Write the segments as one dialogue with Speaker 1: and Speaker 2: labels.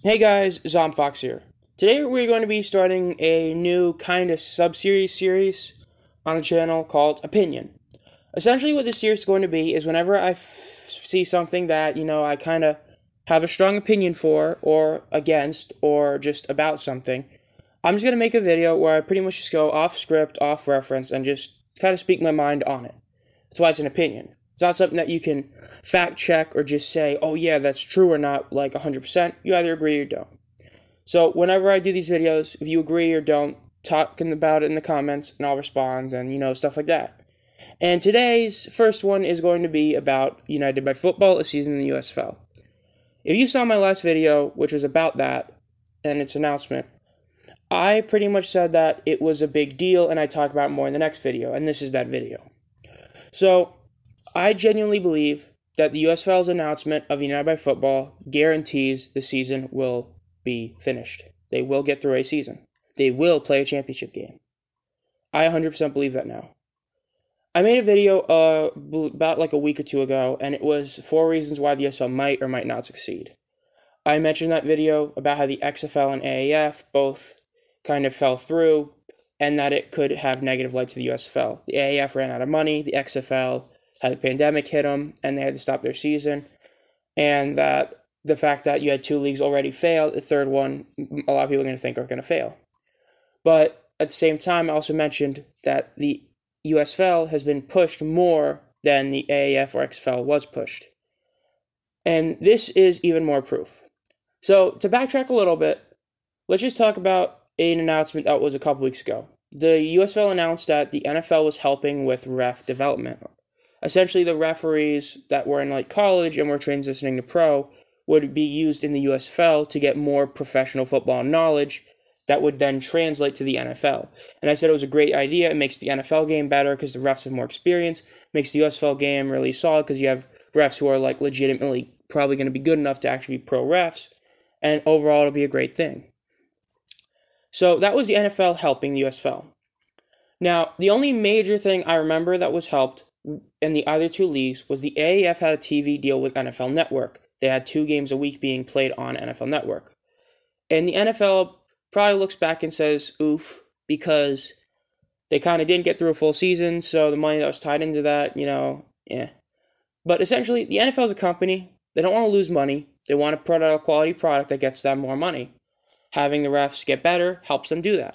Speaker 1: Hey guys, Zomfox here. Today we're going to be starting a new kind of series on the channel called Opinion. Essentially what this series is going to be is whenever I see something that, I kind of have a strong opinion for or against or just about something, I'm just going to make a video where I pretty much just go off script, off reference, and just kind of speak my mind on it. That's why it's an opinion. It's not something that you can fact check or just say, oh yeah, that's true or not, like 100%. You either agree or don't. So whenever I do these videos, if you agree or don't, talking about it in the comments, and I'll respond, and stuff like that. And today's first one is going to be about United by Football, a season in the USFL. If you saw my last video, which was about that, and its announcement, I pretty much said that it was a big deal, and I talk about it more in the next video, and this is that video. So, I genuinely believe that the USFL's announcement of United by Football guarantees the season will be finished. They will get through a season. They will play a championship game. I 100% believe that now. I made a video about like a week or two ago, and it was 4 reasons why the USFL might or might not succeed. I mentioned in that video about how the XFL and AAF both kind of fell through, and that it could have negative light to the USFL. The AAF ran out of money, the XFL had the pandemic hit them, and they had to stop their season, and that the fact that you had 2 leagues already fail, the third one, a lot of people are going to think are going to fail. But at the same time, I also mentioned that the USFL has been pushed more than the AAF or XFL was pushed. And this is even more proof. So, to backtrack a little bit, let's just talk about an announcement that was a couple weeks ago. The USFL announced that the NFL was helping with ref development. Essentially, the referees that were in college and were transitioning to pro would be used in the USFL to get more professional football knowledge that would then translate to the NFL. And I said it was a great idea. It makes the NFL game better because the refs have more experience. Makes the USFL game really solid because you have refs who are legitimately probably going to be good enough to actually be pro refs. And overall, it'll be a great thing. So that was the NFL helping the USFL. Now, the only major thing I remember that was helped in the other 2 leagues was the AAF had a TV deal with NFL Network. They had 2 games a week being played on NFL Network. And the NFL probably looks back and says, oof, because they kind of didn't get through a full season, so the money that was tied into that, yeah. But essentially, the NFL is a company. They don't want to lose money. They want to put out a quality product that gets them more money. Having the refs get better helps them do that.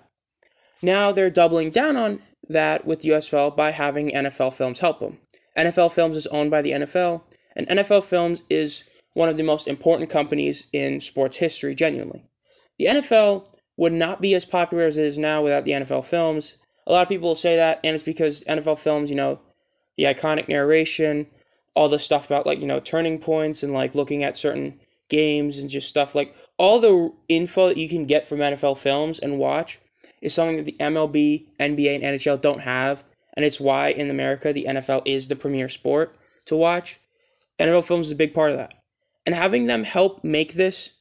Speaker 1: Now they're doubling down on that with the USFL by having NFL Films help them. NFL Films is owned by the NFL, and NFL Films is one of the most important companies in sports history, genuinely. The NFL would not be as popular as it is now without the NFL Films. A lot of people will say that, and it's because NFL Films, the iconic narration, all the stuff about, turning points and, looking at certain games and just stuff all the info that you can get from NFL Films and watch is something that the MLB, NBA, and NHL don't have, and it's why in America the NFL is the premier sport to watch. NFL Films is a big part of that. And having them help make this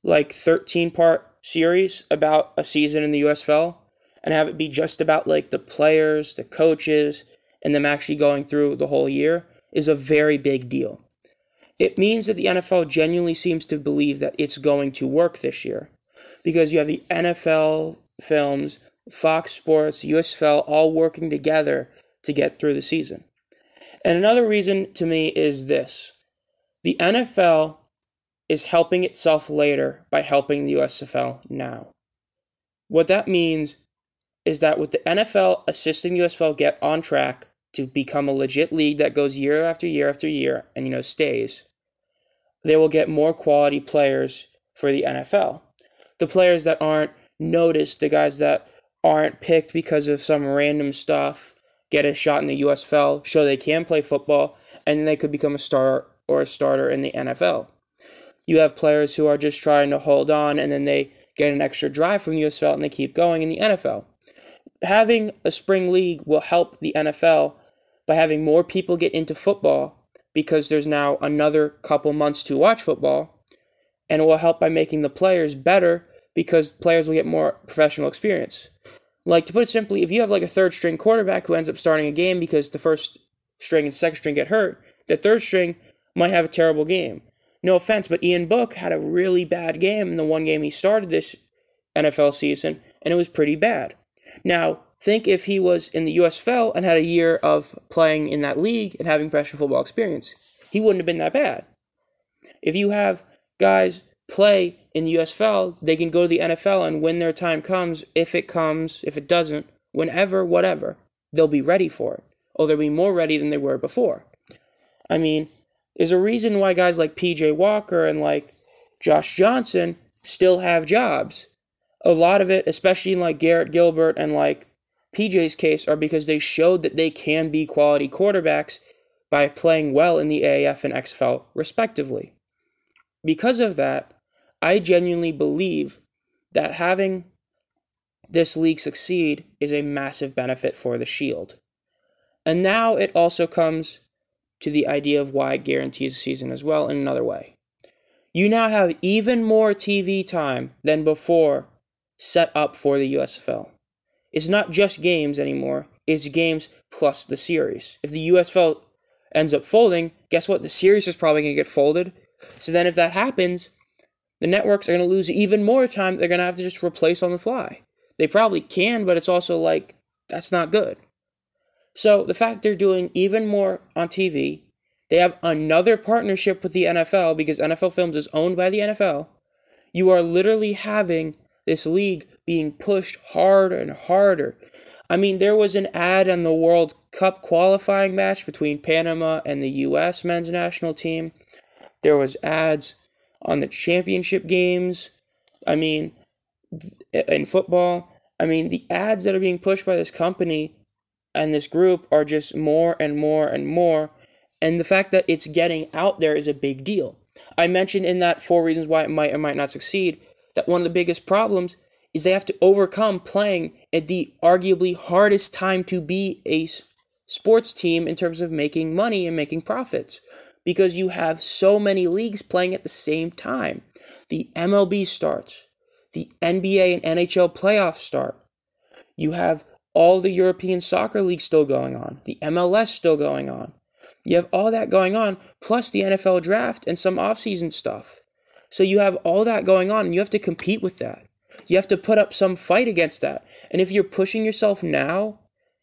Speaker 1: 13-part series about a season in the USFL and have it be just about the players, the coaches, and them actually going through the whole year is a very big deal. It means that the NFL genuinely seems to believe that it's going to work this year because you have the NFL Films, Fox Sports, USFL all working together to get through the season. And another reason to me is this. The NFL is helping itself later by helping the USFL now. What that means is that with the NFL assisting the USFL get on track to become a legit league that goes year after year after year and stays, they will get more quality players for the NFL. The players that aren't noticed, the guys that aren't picked because of some random stuff, get a shot in the USFL, show they can play football, and then they could become a star or a starter in the NFL. You have players who are just trying to hold on, and then they get an extra drive from the USFL, and they keep going in the NFL. Having a spring league will help the NFL by having more people get into football because there's now another couple months to watch football, and it will help by making the players better because players will get more professional experience. To put it simply, if you have a third-string quarterback who ends up starting a game because the first string and second string get hurt, the third string might have a terrible game. No offense, but Ian Book had a really bad game in the one game he started this NFL season, and it was pretty bad. Now, think if he was in the USFL and had a year of playing in that league and having professional football experience. He wouldn't have been that bad. If you have guys play in the USFL, they can go to the NFL, and when their time comes, if it doesn't, whenever, whatever, they'll be ready for it. Or they'll be more ready than they were before. I mean, there's a reason why guys like PJ Walker and like Josh Johnson still have jobs. A lot of it, especially in like Garrett Gilbert and like PJ's case, are because they showed that they can be quality quarterbacks by playing well in the AAF and XFL, respectively. Because of that, I genuinely believe that having this league succeed is a massive benefit for the Shield. And now it also comes to the idea of why it guarantees a season as well in another way. You now have even more TV time than before set up for the USFL. It's not just games anymore, it's games plus the series. If the USFL ends up folding, guess what? The series is probably going to get folded. So then if that happens, the networks are going to lose even more time they're going to have to just replace on the fly. They probably can, but it's also like, that's not good. So the fact they're doing even more on TV, they have another partnership with the NFL because NFL Films is owned by the NFL. You are literally having this league being pushed harder and harder. I mean, there was an ad on the World Cup qualifying match between Panama and the U.S. men's national team. There was ads on the championship games. I mean, in football. I mean, the ads that are being pushed by this company and this group are just more and more and more. And the fact that it's getting out there is a big deal. I mentioned in that 4 reasons why it might or might not succeed that one of the biggest problems is they have to overcome playing at the arguably hardest time to be a sports team in terms of making money and making profits. Because you have so many leagues playing at the same time. The MLB starts. The NBA and NHL playoffs start. You have all the European soccer leagues still going on. The MLS still going on. You have all that going on, plus the NFL draft and some offseason stuff. So you have all that going on, and you have to compete with that. You have to put up some fight against that. And if you're pushing yourself now,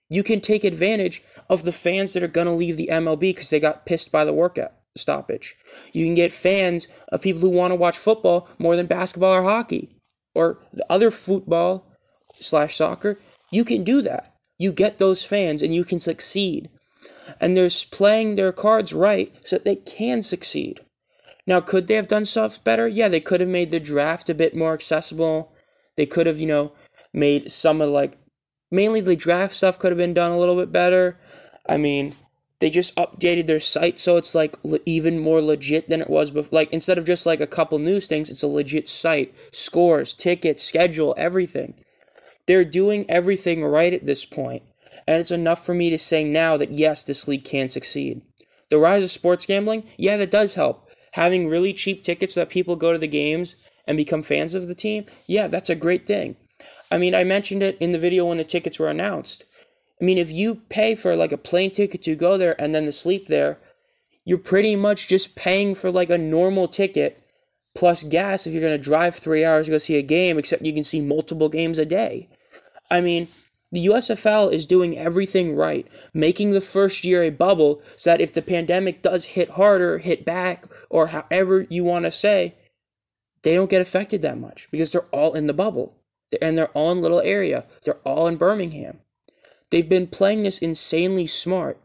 Speaker 1: you can take advantage of the fans that are going to leave the MLB because they got pissed by the workout stoppage. You can get fans of people who want to watch football more than basketball or hockey or the other football/soccer. You can do that. You get those fans and you can succeed. And they're playing their cards right so that they can succeed. Now, could they have done stuff better? Yeah, they could have made the draft a bit more accessible. They could have, made some of mainly the draft stuff could have been done a little bit better. I mean, they just updated their site so it's even more legit than it was before. Instead of just a couple news things, it's a legit site. Scores, tickets, schedule, everything. They're doing everything right at this point. And it's enough for me to say now that yes, this league can succeed. The rise of sports gambling, yeah, that does help. Having really cheap tickets so that people go to the games and become fans of the team, yeah, that's a great thing. I mean, I mentioned it in the video when the tickets were announced. I mean, if you pay for a plane ticket to go there and then to sleep there, you're pretty much just paying for a normal ticket plus gas if you're going to drive 3 hours to go see a game, except you can see multiple games a day. I mean, the USFL is doing everything right, making the first year a bubble so that if the pandemic does hit harder, hit back, or however you want to say, they don't get affected that much because they're all in the bubble. They're in their own little area. They're all in Birmingham. They've been playing this insanely smart.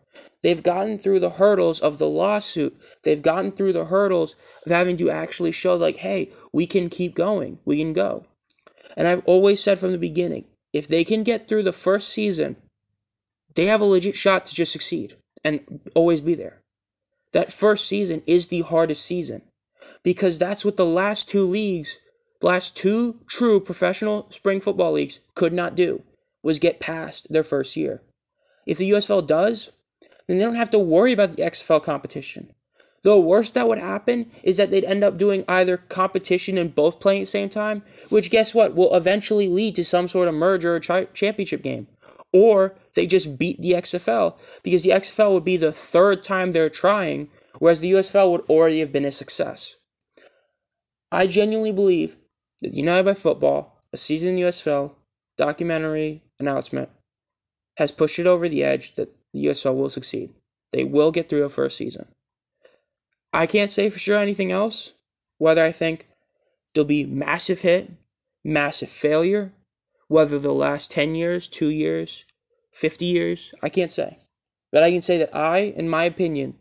Speaker 1: They've gotten through the hurdles of the lawsuit. They've gotten through the hurdles of having to actually show hey, we can keep going. We can go. And I've always said from the beginning, if they can get through the first season, they have a legit shot to just succeed and always be there. That first season is the hardest season because that's what the last two true professional spring football leagues could not do, was get past their first year. If the USFL does, then they don't have to worry about the XFL competition. The worst that would happen is that they'd end up doing either competition and both playing at the same time, which guess what, will eventually lead to some sort of merger or championship game. Or they just beat the XFL, because the XFL would be the third time they're trying, whereas the USFL would already have been a success. I genuinely believe that United by Football, a season in the USFL, documentary announcement, has pushed it over the edge that the USFL will succeed. They will get through their first season. I can't say for sure anything else, whether I think there'll be massive hit, massive failure, whether they'll last 10 years, 2 years, 50 years, I can't say. But I can say that I, in my opinion,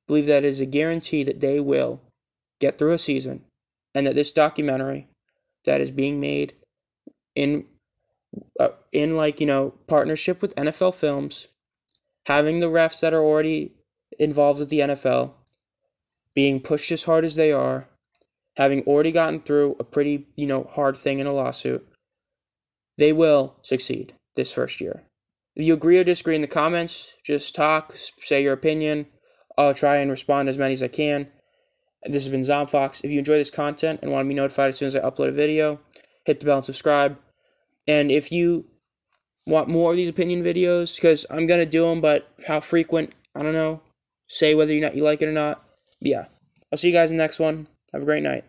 Speaker 1: believe that it is a guarantee that they will get through a season, and that this documentary that is being made in partnership with NFL Films, having the refs that are already involved with the NFL being pushed as hard as they are, having already gotten through a pretty, hard thing in a lawsuit, they will succeed this first year. If you agree or disagree in the comments, just talk, say your opinion. I'll try and respond as many as I can. This has been ZomFox. If you enjoy this content and want to be notified as soon as I upload a video, hit the bell and subscribe. And if you want more of these opinion videos, because I'm going to do them, but how frequent, I don't know. Say whether you like it or not. But yeah, I'll see you guys in the next one. Have a great night.